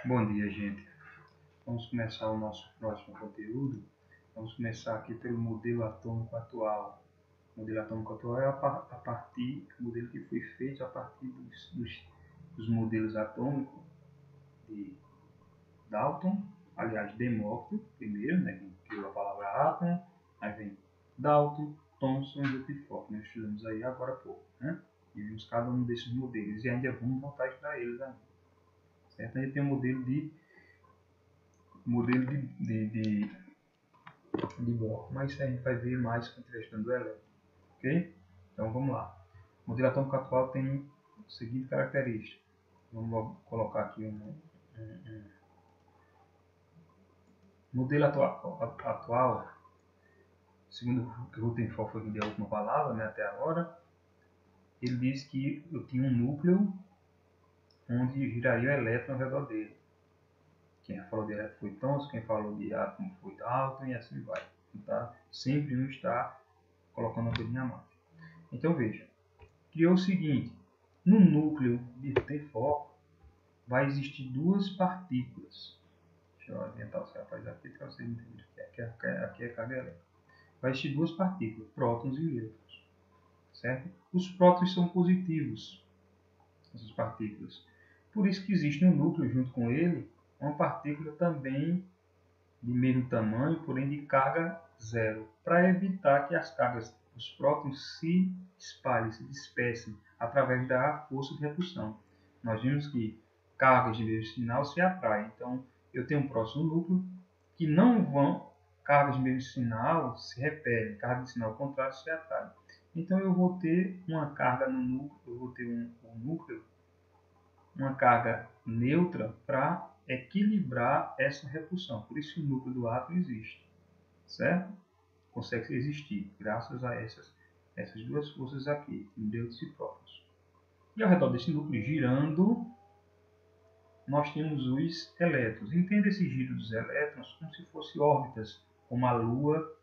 Bom dia, gente. Vamos começar o nosso próximo conteúdo. Vamos começar aqui pelo modelo atômico atual. O modelo atômico atual é o modelo que foi feito a partir dos modelos atômicos de Dalton, aliás, Demócrito, primeiro, né, que criou a palavra átomo, aí vem Dalton, Thomson e Rutherford. Nós estudamos aí agora há pouco, né? E vimos cada um desses modelos e ainda vamos voltar a estudar eles ainda. Certo? Aí tem o modelo de Bohr, mas isso a gente vai ver mais com a questão do elétron, ok? Então vamos lá. O modelo atômico atual tem a seguinte característica. Vamos logo colocar aqui um modelo atual, segundo o Rutherford foi que deu a última palavra, né, até agora. Ele diz que eu tinha um núcleo onde giraria o elétron ao redor dele. Quem falou de elétron foi Thomson, quem falou de átomo foi Dalton e assim vai. Tá? Sempre um está colocando uma coisinha a mais. Então veja, criou o seguinte: no núcleo de Rutherford vai existir duas partículas. Deixa eu adiantar os rapazes aqui para vocês entenderem. Aqui é carga elétrica. Vai existir duas partículas, prótons e nêutrons. Certo? Os prótons são positivos, essas partículas. Por isso que existe no núcleo, junto com ele, uma partícula também de mesmo tamanho, porém de carga zero, para evitar que as cargas dos prótons se espalhem, se dispersem através da força de repulsão. Nós vimos que cargas de mesmo sinal se atraem. Então, eu tenho um próximo núcleo que não vão, cargas de mesmo sinal se repelem, cargas de sinal contrário se atraem. Então, eu vou ter uma carga no núcleo, eu vou ter um núcleo, uma carga neutra para equilibrar essa repulsão. Por isso o núcleo do átomo existe, certo? Consegue existir graças a essas duas forças aqui, nêutrons e prótons. E ao redor desse núcleo girando, nós temos os elétrons. Entenda esse giro dos elétrons como se fossem órbitas, como a Lua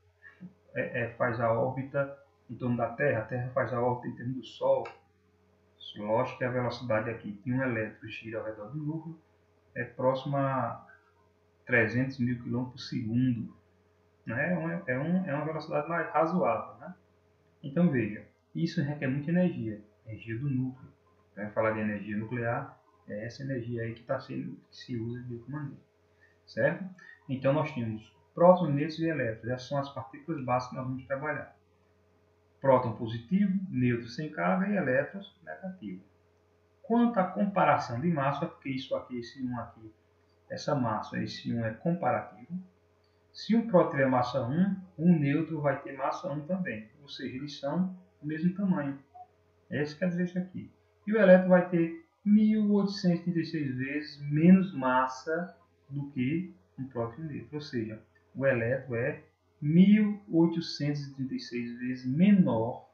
faz a órbita em torno da Terra, a Terra faz a órbita em torno do Sol. Lógico que a velocidade aqui de um elétron gira ao redor do núcleo é próxima a 300 mil km por segundo. Né? É uma velocidade mais razoável. Né? Então veja, isso requer muita energia, energia do núcleo. Para falar de energia nuclear, é essa energia aí que se usa de outra maneira. Certo? Então nós temos prótons, nêutrons e elétrons. Essas são as partículas básicas que nós vamos trabalhar. Próton positivo, nêutron sem carga e elétrons negativo. Quanto à comparação de massa, porque isso aqui, esse 1 aqui, essa massa, esse 1 é comparativo. Se um próton tiver massa 1, um nêutron vai ter massa 1 também. Ou seja, eles são do mesmo tamanho. Esse quer dizer isso aqui. E o elétron vai ter 1836 vezes menos massa do que um próton e um nêutron. Ou seja, o elétron é 1836 vezes menor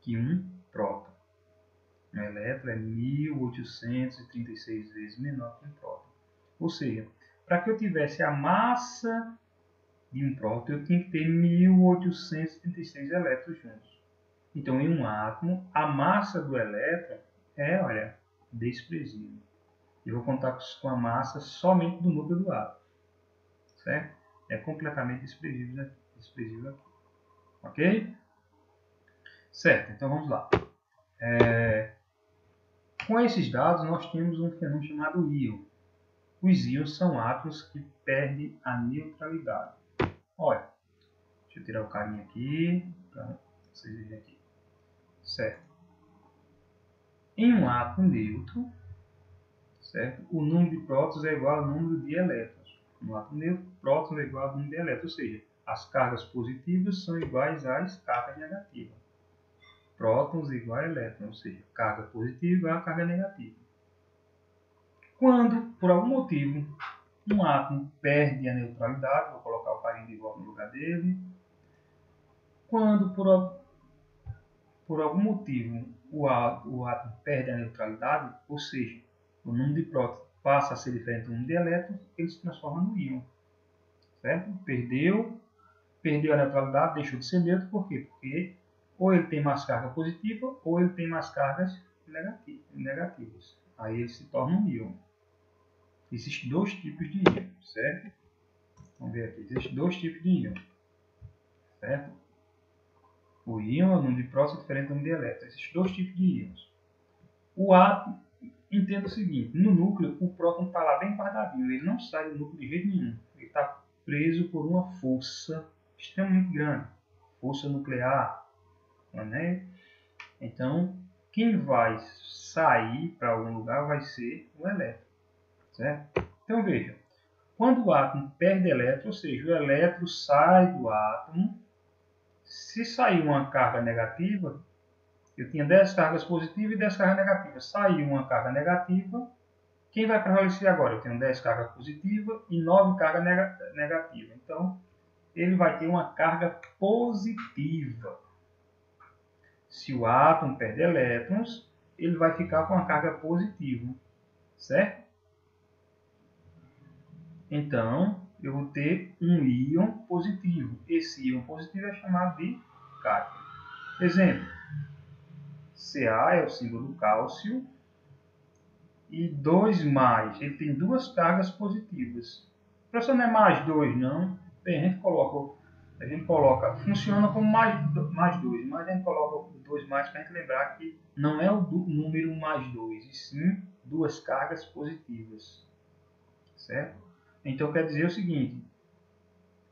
que um próton. O elétron é 1836 vezes menor que um próton. Ou seja, para que eu tivesse a massa de um próton, eu tinha que ter 1836 elétrons juntos. Então, em um átomo, a massa do elétron é, olha, desprezível. Eu vou contar com a massa somente do núcleo do átomo. Certo? É completamente desprezível aqui. Ok? Certo, então vamos lá. Com esses dados, nós temos um fenômeno chamado íon. Os íons são átomos que perdem a neutralidade. Olha, deixa eu tirar o carinha aqui, para vocês verem aqui. Certo. Em um átomo neutro, certo? O número de prótons é igual ao número de elétrons. No átomo neutro, prótons é igual ao número de elétrons, ou seja, as cargas positivas são iguais às cargas negativas. Prótons igual a elétrons, ou seja, carga positiva igual a carga negativa. Quando, por algum motivo, um átomo perde a neutralidade, vou colocar o carinho de volta no lugar dele. Quando, por algum motivo, o átomo perde a neutralidade, ou seja, o número de prótons passa a ser diferente do número de elétrons, ele se transforma no íon. Certo? Perdeu a neutralidade, deixou de ser neutro, por quê? Porque ou ele tem mais carga positiva ou ele tem mais cargas negativas. Aí ele se torna um íon. Existem dois tipos de íon, certo? Vamos ver aqui. Existem dois tipos de íon, certo? O íon é o número de prótons diferente do número de elétrons. Existem dois tipos de íons. O átomo, entenda o seguinte, no núcleo o próton está lá bem guardadinho, ele não sai do núcleo de jeito nenhum. Ele está preso por uma força extremamente grande, força nuclear, né? Então, quem vai sair para algum lugar vai ser o elétron, certo? Então veja, quando o átomo perde elétron, ou seja, o elétron sai do átomo, se sair uma carga negativa, eu tinha 10 cargas positivas e 10 cargas negativas. Saiu uma carga negativa, quem vai prevalecer agora? Eu tenho 10 cargas positivas e 9 cargas negativas. Então, ele vai ter uma carga positiva. Se o átomo perde elétrons, ele vai ficar com a carga positiva, certo? Então, eu vou ter um íon positivo. Esse íon positivo é chamado de cátion. Exemplo, Ca é o símbolo do cálcio e 2 mais, ele tem duas cargas positivas. Professor, não é mais 2, não. Bem, a gente coloca, funciona como mais 2, mas a gente coloca o 2 mais para a gente lembrar que não é o número mais 2, e sim duas cargas positivas, certo? Então quer dizer o seguinte,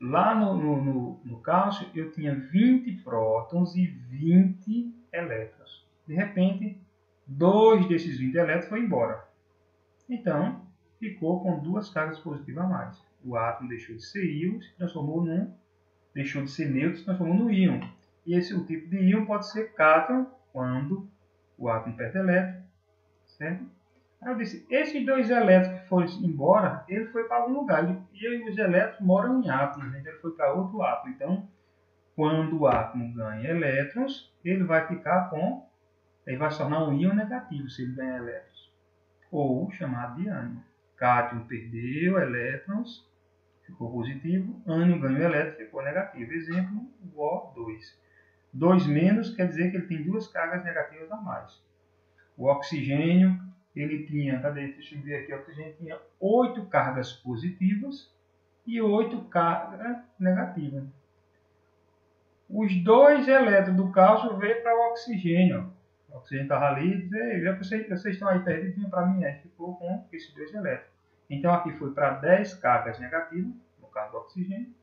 lá no cálcio eu tinha 20 prótons e 20 elétrons. De repente, 2 desses 20 elétrons foi embora. Então, ficou com duas cargas positivas a mais. O átomo deixou de ser íon, se transformou deixou de ser neutro, se transformou no íon. E esse o tipo de íon pode ser cátion, quando o átomo perde elétron, certo? Aí eu disse, esses dois elétrons que foram embora, ele foi para algum lugar. E os elétrons moram em átomos, então ele foi para outro átomo. Então, quando o átomo ganha elétrons, ele vai ficar com, ele vai se tornar um íon negativo se ele ganhar elétrons, ou chamado de ânion. Cátion perdeu elétrons, ficou positivo. Ânion ganhou elétron, ficou negativo. Exemplo, o O2. 2 menos quer dizer que ele tem duas cargas negativas a mais. O oxigênio, ele tinha, cadê? Deixa eu ver aqui, o oxigênio tinha 8 cargas positivas e 8 cargas negativas. Os dois elétrons do cálcio veio para o oxigênio. O oxigênio estava ali, já que vocês estão aí perdidos, para mim, ficou com esses dois elétrons. Então aqui foi para 10 cargas negativas, no caso do oxigênio,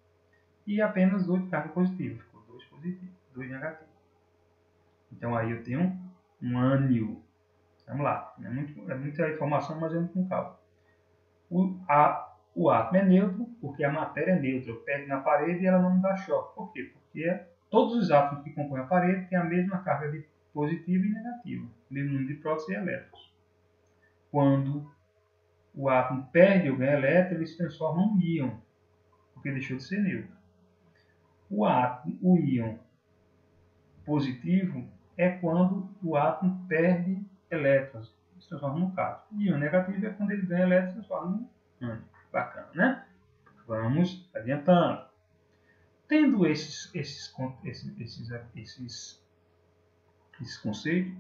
e apenas 8 cargas positivas. Ficou 2 positivos, 2 negativos. Então aí eu tenho um ânion. Vamos lá, é muita informação, mas vamos com calma. O átomo é neutro, porque a matéria é neutra. Eu pego na parede e ela não me dá choque. Por quê? Porque todos os átomos que compõem a parede têm a mesma carga de positiva e negativa, o mesmo número de prótons e elétrons. Quando o átomo perde ou ganha elétron, ele se transforma em um íon, porque deixou de ser neutro. O íon positivo é quando o átomo perde elétrons, se transforma no cátion. O íon negativo é quando ele ganha elétrons, se transforma no ânion. Bacana, né? Vamos adiantando. Tendo esses conceitos,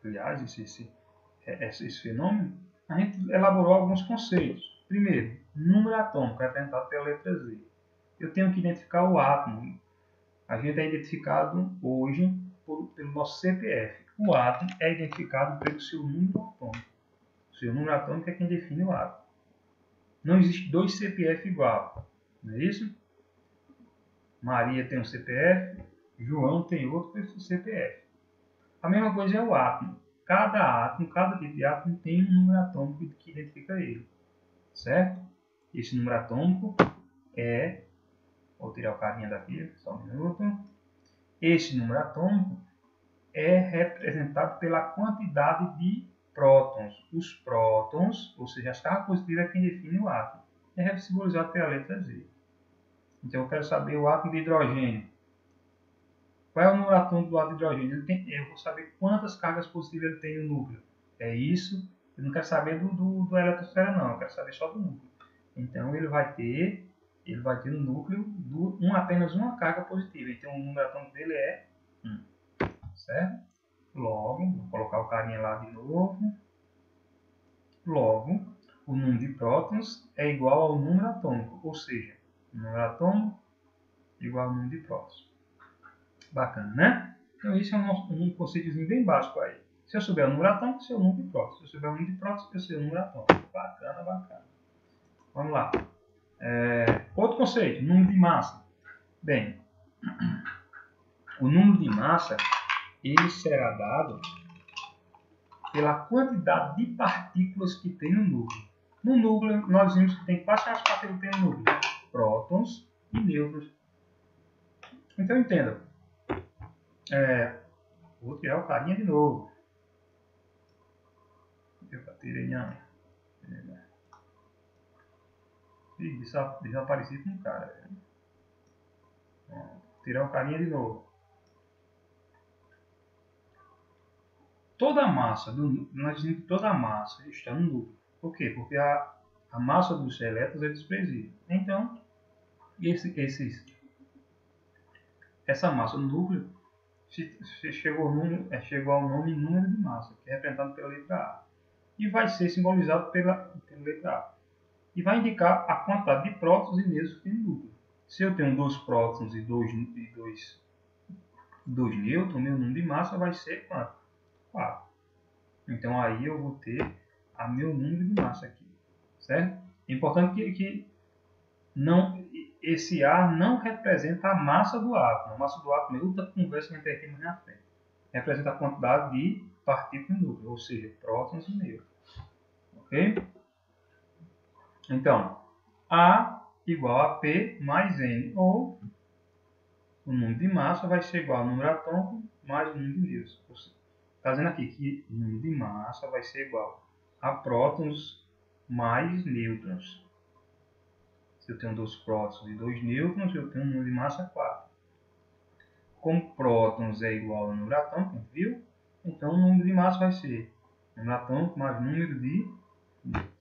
aliás, esse fenômeno, a gente elaborou alguns conceitos. Primeiro, número atômico, representado pela letra Z. Eu tenho que identificar o átomo. A gente é identificado hoje pelo nosso CPF. O átomo é identificado pelo seu número atômico. O seu número atômico é quem define o átomo. Não existe dois CPF igual, não é isso? Maria tem um CPF, João tem outro CPF. A mesma coisa é o átomo. Cada tipo de átomo tem um número atômico que identifica ele, certo? Esse número atômico é, vou tirar o carinha daqui, só um minuto. Esse número atômico é representado pela quantidade de prótons. Os prótons, ou seja, as cargas positivas é quem define o átomo. É simbolizado pela letra Z. Então eu quero saber o átomo de hidrogênio. Qual é o número atômico do átomo de hidrogênio? Eu vou saber quantas cargas positivas ele tem no núcleo. É isso. Eu não quero saber do eletrosfera, não. Eu quero saber só do núcleo. Então ele vai ter no núcleo apenas uma carga positiva. Então o número atômico dele é 1. Certo? Logo, vou colocar o carinha lá de novo. Logo, o número de prótons é igual ao número atômico, ou seja, o número atômico igual ao número de prótons. Bacana, né? Então, isso é um conceitozinho bem básico aí. Se eu souber o número atômico, eu sei o número de prótons. Se eu souber o número de prótons, eu sei o número atômico. Bacana, bacana. Vamos lá. Outro conceito, número de massa. Bem, o número de massa ele será dado pela quantidade de partículas que tem no núcleo. No núcleo, nós vimos que tem quais são as partículas que tem no núcleo? Prótons e nêutrons. Então, entenda. Vou tirar o carinha de novo. Eu tirei não. Desapareci com o cara. Vou tirar o carinha de novo. Toda a massa, nós dizemos que toda a massa está no núcleo. Por quê? Porque a massa dos elétrons é desprezível. Então, essa massa no núcleo chegou ao nome número de massa, que é representado pela letra A. E vai ser simbolizado pela letra A. E vai indicar a quantidade de prótons e nêutrons que tem no núcleo. Se eu tenho 2 prótons e 2 nêutrons, meu número de massa vai ser quanto? 4. Então aí eu vou ter meu número de massa aqui. Certo? É importante que esse A não representa a massa do átomo. A massa do átomo é outra conversa que a gente vai ter mais na frente. Representa a quantidade de partículas no núcleo, ou seja, prótons e nêutrons. Ok? Então, A igual a P mais N, ou o número de massa vai ser igual ao número atômico mais o número de nêutrons. Está dizendo aqui que o número de massa vai ser igual a prótons mais nêutrons. Se eu tenho 2 prótons e 2 nêutrons, eu tenho um número de massa 4. Como prótons é igual ao número atômico, viu? Então o número de massa vai ser número atômico mais número de nêutrons.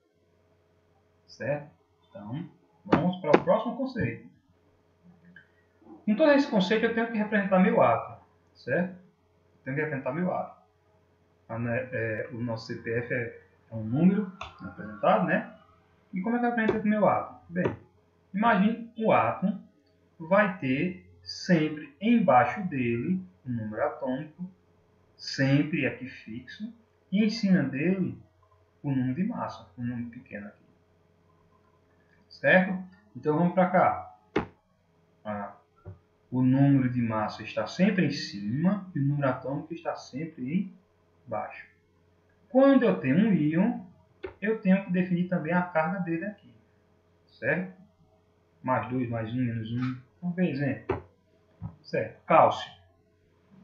Certo? Então, vamos para o próximo conceito. Com todo esse conceito, eu tenho que representar meu átomo. Certo? Eu tenho que representar meu átomo. O nosso CPF é um número representado, né? E como é que eu represento o meu átomo? Bem, imagine o átomo vai ter sempre embaixo dele um número atômico, sempre aqui fixo, e em cima dele o número de massa, um número pequeno aqui. Certo? Então vamos para cá. O número de massa está sempre em cima e o número atômico está sempre embaixo. Quando eu tenho um íon, eu tenho que definir também a carga dele aqui. Certo? Mais 2, mais 1, menos 1. Vamos ver exemplo. Certo. Cálcio.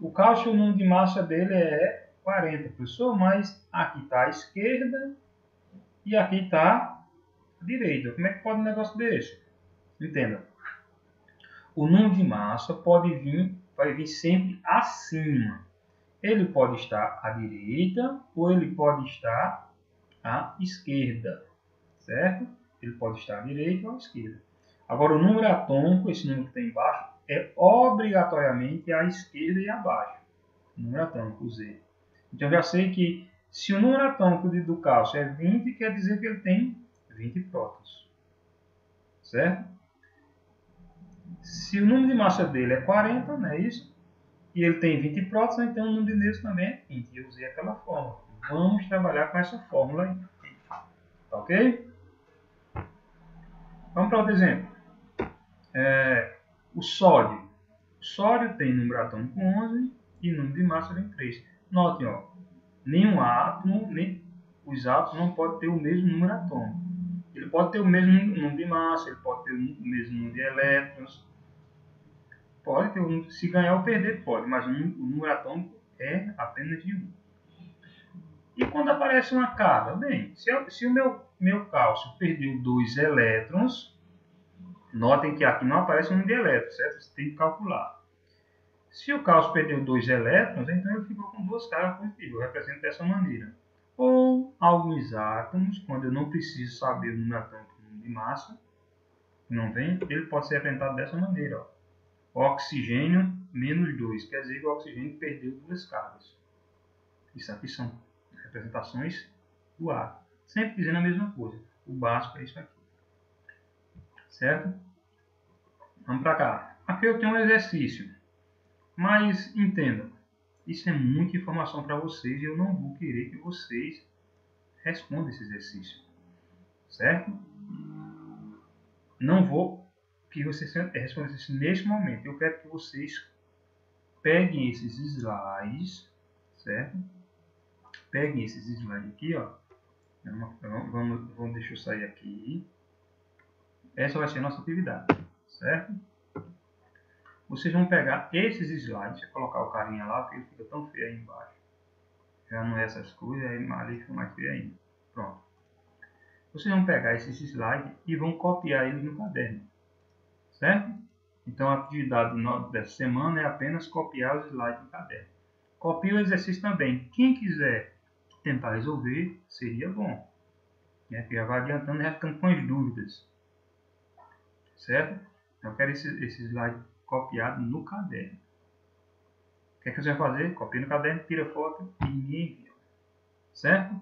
O cálcio, o número de massa dele é 40, professor, mas aqui está a esquerda e aqui está a direita. Como é que pode um negócio desse? Entenda. O número de massa vai vir sempre acima. Ele pode estar à direita ou ele pode estar à esquerda. Certo? Ele pode estar à direita ou à esquerda. Agora, o número atômico, esse número que tem embaixo, é obrigatoriamente à esquerda e abaixo. O número atômico, Z. Então, eu já sei que se o número atômico do cálcio é 20, quer dizer que ele tem 20 prótons. Certo? Se o número de massa dele é 40, não é isso? E ele tem 20 prótons, então o número de nêutrons também é 20. Eu usei aquela fórmula. Vamos trabalhar com essa fórmula aí. Tá ok? Vamos para outro exemplo. O sódio. O sódio tem número atômico 11 e número de massa vem 3. Notem, ó, nenhum átomo, nem os átomos não podem ter o mesmo número atômico. Ele pode ter o mesmo número de massa, ele pode ter o mesmo número de elétrons. Pode ter, se ganhar ou perder, pode, mas o número atômico é apenas de 1. E quando aparece uma carga? Bem, se o meu cálcio perdeu 2 elétrons, notem que aqui não aparece o número de elétrons, certo? Você tem que calcular. Se o cálcio perdeu 2 elétrons, então ele ficou com 2 cargas positivas. Eu represento dessa maneira. Ou alguns átomos, quando eu não preciso saber o número atômico e o número de massa, não vem, ele pode ser representado dessa maneira. Ó. Oxigênio menos 2, quer dizer que o oxigênio perdeu 2 cargas. Isso aqui são representações do átomo. sempre dizendo a mesma coisa. O básico é isso aqui. Certo? Vamos para cá. Aqui eu tenho um exercício. Mas entendam, isso é muita informação para vocês e eu não vou querer que vocês respondam esse exercício. Certo? Não vou que vocês respondam isso neste momento. Eu quero que vocês peguem esses slides, certo? Peguem esses slides aqui, ó. Vamos deixar eu sair aqui. Essa vai ser a nossa atividade, certo? Vocês vão pegar esses slides, deixa eu colocar o carinha lá, porque ele fica tão feio aí embaixo. Já não é essas coisas, aí ali fica mais feio ainda. Pronto. Vocês vão pegar esses slides e vão copiar eles no caderno, certo? Então a atividade dessa semana é apenas copiar os slides no caderno. Copie o exercício também. Quem quiser tentar resolver, seria bom. Que já vai adiantando e já ficando com as dúvidas. Certo? Eu quero esse slide copiado no caderno. O que é que você vai fazer? Copia no caderno, tira foto e me envia. Certo?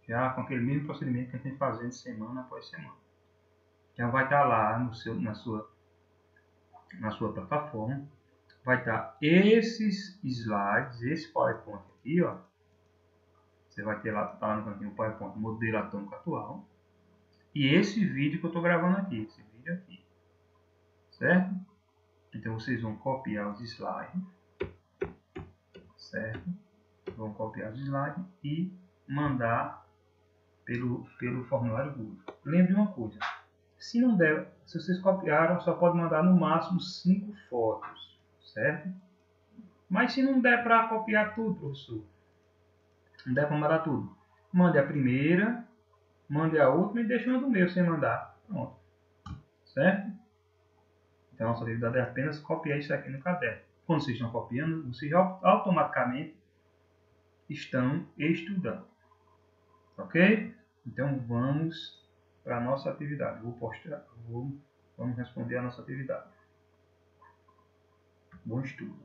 Já com aquele mesmo procedimento que a gente tem fazendo semana após semana. Já vai estar lá na sua plataforma. Vai estar esses slides, esse PowerPoint aqui, ó. Você vai ter lá, tá lá no cantinho o PowerPoint, modelo atômico atual. E esse vídeo que eu estou gravando aqui, esse vídeo aqui. Certo? Então vocês vão copiar os slides. Certo? Vão copiar os slides e mandar pelo formulário Google. Lembre uma coisa. Se não der, se vocês copiaram, só pode mandar no máximo 5 fotos. Certo? Mas se não der para copiar tudo, professor, não der para mandar tudo, mande a primeira, mande a última e deixe uma do meu sem mandar. Pronto. Certo? Então a nossa atividade é apenas copiar isso aqui no caderno. Quando vocês estão copiando, vocês automaticamente estão estudando. Ok? Então vamos para a nossa atividade. Vamos responder a nossa atividade. Bom estudo.